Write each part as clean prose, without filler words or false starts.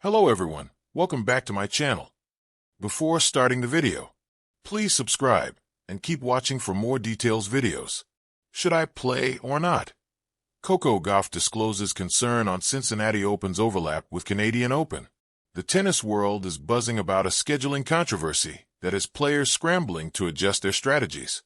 Hello everyone, welcome back to my channel. Before starting the video, please subscribe and keep watching for more details videos. Should I play or not? Coco Gauff discloses concern on Cincinnati Open's overlap with Canadian Open. The tennis world is buzzing about a scheduling controversy that has players scrambling to adjust their strategies.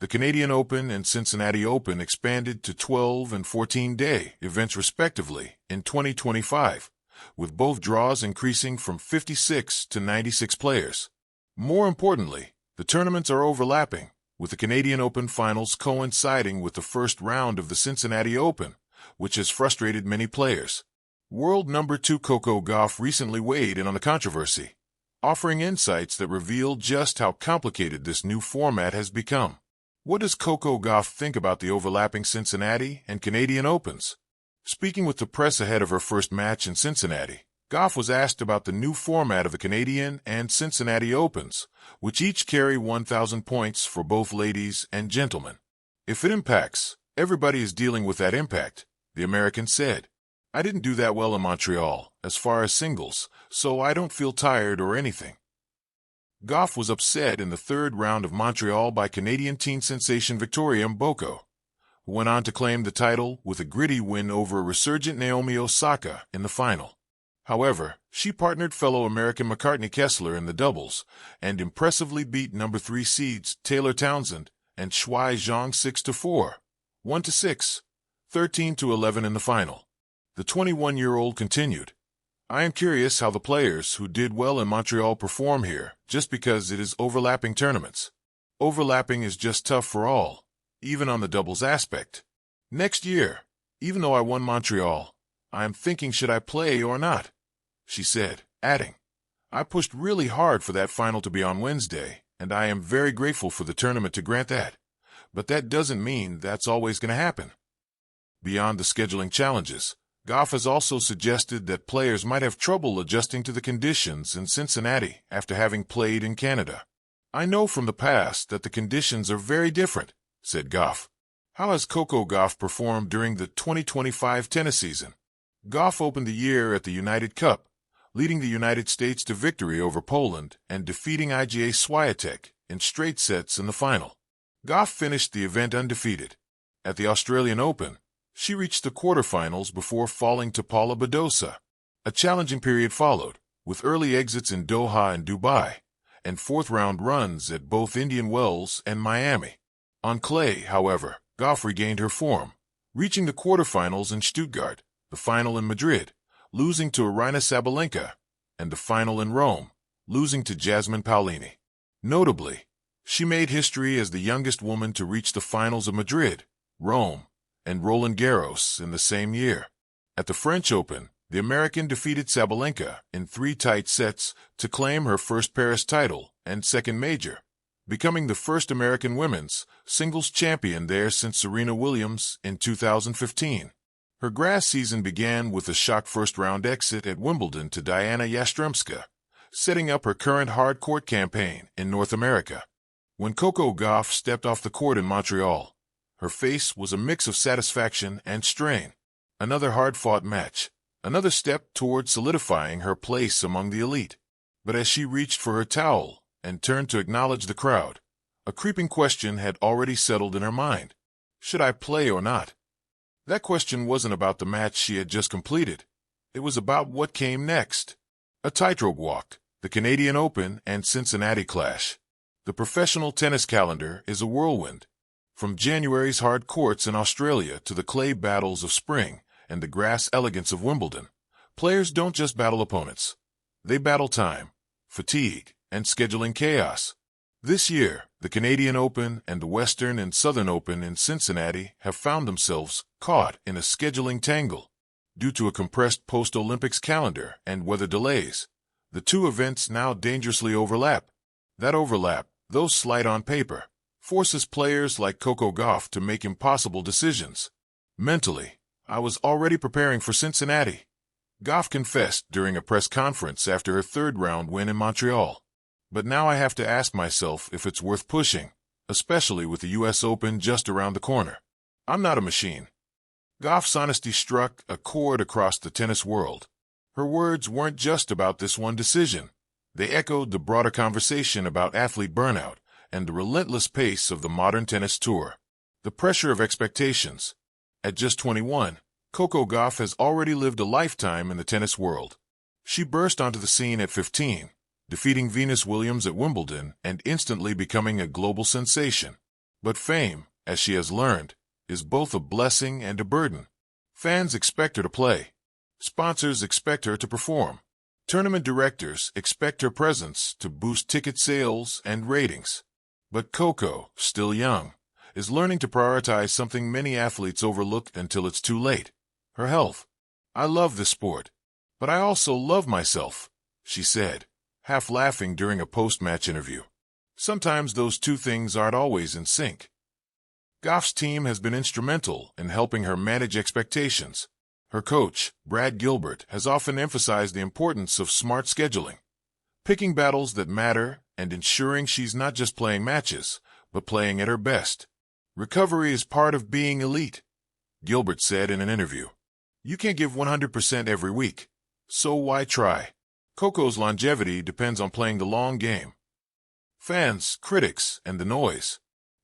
The Canadian Open and Cincinnati Open expanded to 12 and 14-day events respectively in 2025, with both draws increasing from 56 to 96 players. More importantly, the tournaments are overlapping, with the Canadian Open finals coinciding with the first round of the Cincinnati Open, which has frustrated many players. World number 2 Coco Gauff recently weighed in on the controversy, offering insights that reveal just how complicated this new format has become. What does Coco Gauff think about the overlapping Cincinnati and Canadian Opens? Speaking with the press ahead of her first match in Cincinnati, Gauff was asked about the new format of the Canadian and Cincinnati Opens, which each carry 1,000 points for both ladies and gentlemen. If it impacts, everybody is dealing with that impact, the American said. I didn't do that well in Montreal, as far as singles, so I don't feel tired or anything. Gauff was upset in the third round of Montreal by Canadian teen sensation Victoria Mboko, who went on to claim the title with a gritty win over resurgent Naomi Osaka in the final. However, she partnered fellow American McCartney Kessler in the doubles and impressively beat number 3 seeds Taylor Townsend and Shuai Zhang 6-4, 1-6, 13-11 in the final. The 21-year-old continued, "I am curious how the players who did well in Montreal perform here, just because it is overlapping tournaments. Overlapping is just tough for all, even on the doubles aspect. Next year, even though I won Montreal, I am thinking should I play or not," she said, adding, "I pushed really hard for that final to be on Wednesday, and I am very grateful for the tournament to grant that. But that doesn't mean that's always going to happen." Beyond the scheduling challenges, Gauff has also suggested that players might have trouble adjusting to the conditions in Cincinnati after having played in Canada. "I know from the past that the conditions are very different," said Gauff. How has Coco Gauff performed during the 2025 tennis season? Gauff opened the year at the United Cup, leading the United States to victory over Poland and defeating Iga Swiatek in straight sets in the final. Gauff finished the event undefeated. At the Australian Open, she reached the quarterfinals before falling to Paula Badosa. A challenging period followed, with early exits in Doha and Dubai, and fourth-round runs at both Indian Wells and Miami. On clay, however, Gauff regained her form, reaching the quarterfinals in Stuttgart, the final in Madrid, losing to Aryna Sabalenka, and the final in Rome, losing to Jasmine Paolini. Notably, she made history as the youngest woman to reach the finals of Madrid, Rome, and Roland Garros in the same year. At the French Open, the American defeated Sabalenka in 3 tight sets to claim her first Paris title and second major, becoming the first American women's singles champion there since Serena Williams in 2015. Her grass season began with a shock first-round exit at Wimbledon to Diana Yastremska, setting up her current hard-court campaign in North America. When Coco Gauff stepped off the court in Montreal, her face was a mix of satisfaction and strain. Another hard-fought match, another step toward solidifying her place among the elite. But as she reached for her towel and turned to acknowledge the crowd, a creeping question had already settled in her mind. Should I play or not? That question wasn't about the match she had just completed. It was about what came next. A tightrope walk, the Canadian Open and Cincinnati clash. The professional tennis calendar is a whirlwind. From January's hard courts in Australia to the clay battles of spring and the grass elegance of Wimbledon, players don't just battle opponents. They battle time, fatigue, and scheduling chaos. This year, the Canadian Open and the Western and Southern Open in Cincinnati have found themselves caught in a scheduling tangle. Due to a compressed post-Olympics calendar and weather delays, the two events now dangerously overlap. That overlap, though slight on paper, forces players like Coco Gauff to make impossible decisions. "Mentally, I was already preparing for Cincinnati," Gauff confessed during a press conference after her third-round win in Montreal. "But now I have to ask myself if it's worth pushing, especially with the U.S. Open just around the corner. I'm not a machine." Gauff's honesty struck a chord across the tennis world. Her words weren't just about this one decision. They echoed the broader conversation about athlete burnout and the relentless pace of the modern tennis tour. The pressure of expectations. At just 21, Coco Gauff has already lived a lifetime in the tennis world. She burst onto the scene at 15, defeating Venus Williams at Wimbledon and instantly becoming a global sensation. But fame, as she has learned, is both a blessing and a burden. Fans expect her to play. Sponsors expect her to perform. Tournament directors expect her presence to boost ticket sales and ratings. But Coco, still young, is learning to prioritize something many athletes overlook until it's too late: her health. "I love this sport, but I also love myself," she said, half laughing during a post-match interview. Sometimes those two things aren't always in sync. Gauff's team has been instrumental in helping her manage expectations. Her coach, Brad Gilbert, has often emphasized the importance of smart scheduling, picking battles that matter and ensuring she's not just playing matches, but playing at her best. "Recovery is part of being elite," Gilbert said in an interview. "You can't give 100% every week, so why try?" Coco's longevity depends on playing the long game. Fans, critics, and the noise.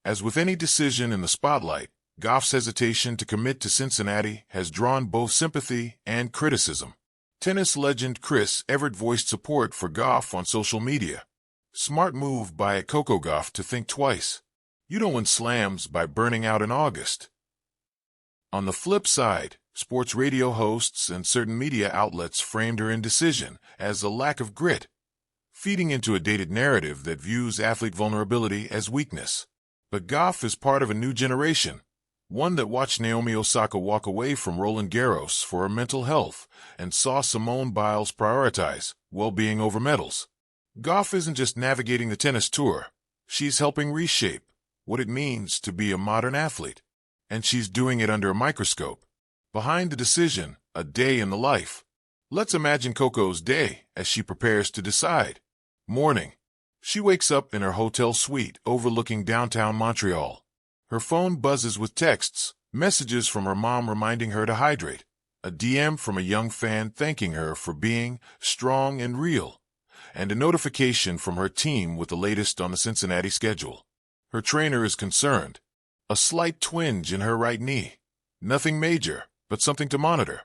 As with any decision in the spotlight, Gauff's hesitation to commit to Cincinnati has drawn both sympathy and criticism. Tennis legend Chris Evert voiced support for Gauff on social media. "Smart move by Coco Gauff to think twice. You don't win slams by burning out in August." On the flip side, sports radio hosts and certain media outlets framed her indecision as a lack of grit, feeding into a dated narrative that views athlete vulnerability as weakness. But Gauff is part of a new generation, one that watched Naomi Osaka walk away from Roland Garros for her mental health and saw Simone Biles prioritize well-being over medals. Gauff isn't just navigating the tennis tour. She's helping reshape what it means to be a modern athlete. And she's doing it under a microscope. Behind the decision, a day in the life. Let's imagine Coco's day as she prepares to decide. Morning. She wakes up in her hotel suite overlooking downtown Montreal. Her phone buzzes with texts, messages from her mom reminding her to hydrate, a DM from a young fan thanking her for being strong and real, and a notification from her team with the latest on the Cincinnati schedule. Her trainer is concerned. A slight twinge in her right knee. Nothing major, but something to monitor.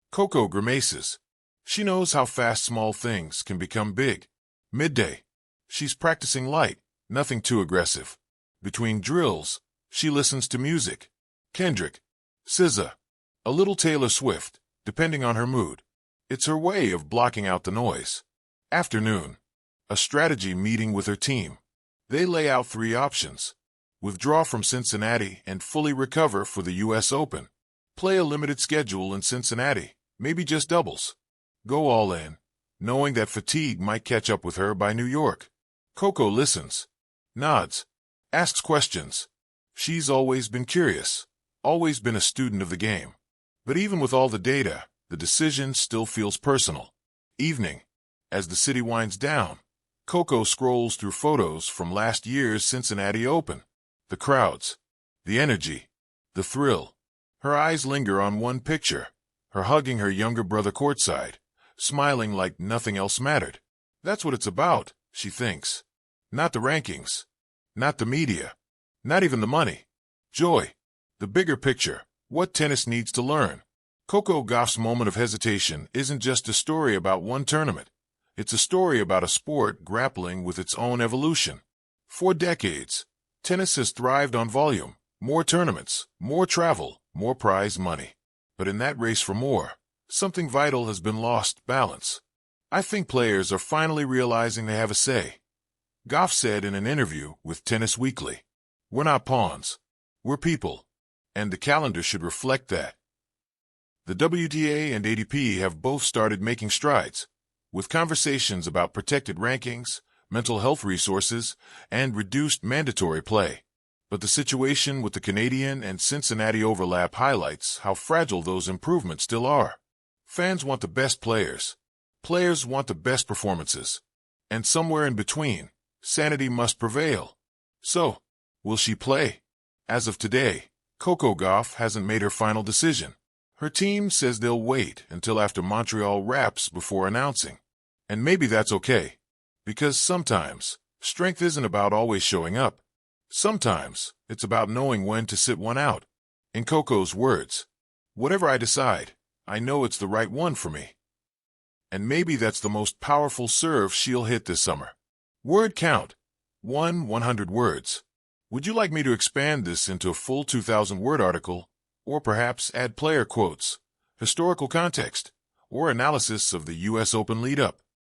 Coco grimaces. She knows how fast small things can become big. Midday. She's practicing light, nothing too aggressive. Between drills, she listens to music. Kendrick, SZA, a little Taylor Swift, depending on her mood. It's her way of blocking out the noise. Afternoon. A strategy meeting with her team. They lay out 3 options. Withdraw from Cincinnati and fully recover for the U.S. Open. Play a limited schedule in Cincinnati, maybe just doubles. Go all in, knowing that fatigue might catch up with her by New York. Coco listens, nods, asks questions. She's always been curious, always been a student of the game. But even with all the data, the decision still feels personal. Evening. As the city winds down, Coco scrolls through photos from last year's Cincinnati Open. The crowds, the energy, the thrill. Her eyes linger on one picture, her hugging her younger brother courtside, smiling like nothing else mattered. That's what it's about, she thinks. Not the rankings, not the media, not even the money. Joy. The bigger picture, what tennis needs to learn. Coco Gauff's moment of hesitation isn't just a story about one tournament. It's a story about a sport grappling with its own evolution. For decades, tennis has thrived on volume, more tournaments, more travel, more prize money. But in that race for more, something vital has been lost: balance. "I think players are finally realizing they have a say," Gauff said in an interview with Tennis Weekly. "We're not pawns. We're people. And the calendar should reflect that." The WTA and ATP have both started making strides, with conversations about protected rankings, mental health resources, and reduced mandatory play. But the situation with the Canadian and Cincinnati overlap highlights how fragile those improvements still are. Fans want the best players. Players want the best performances. And somewhere in between, sanity must prevail. So, will she play? As of today, Coco Gauff hasn't made her final decision. Her team says they'll wait until after Montreal wraps before announcing. And maybe that's okay. Because sometimes, strength isn't about always showing up. Sometimes, it's about knowing when to sit one out. In Coco's words, whatever I decide, I know it's the right one for me. And maybe that's the most powerful serve she'll hit this summer. Word count. 100 words. Would you like me to expand this into a full 2,000-word article? Or perhaps add player quotes, historical context, or analysis of the U.S. Open lead-up?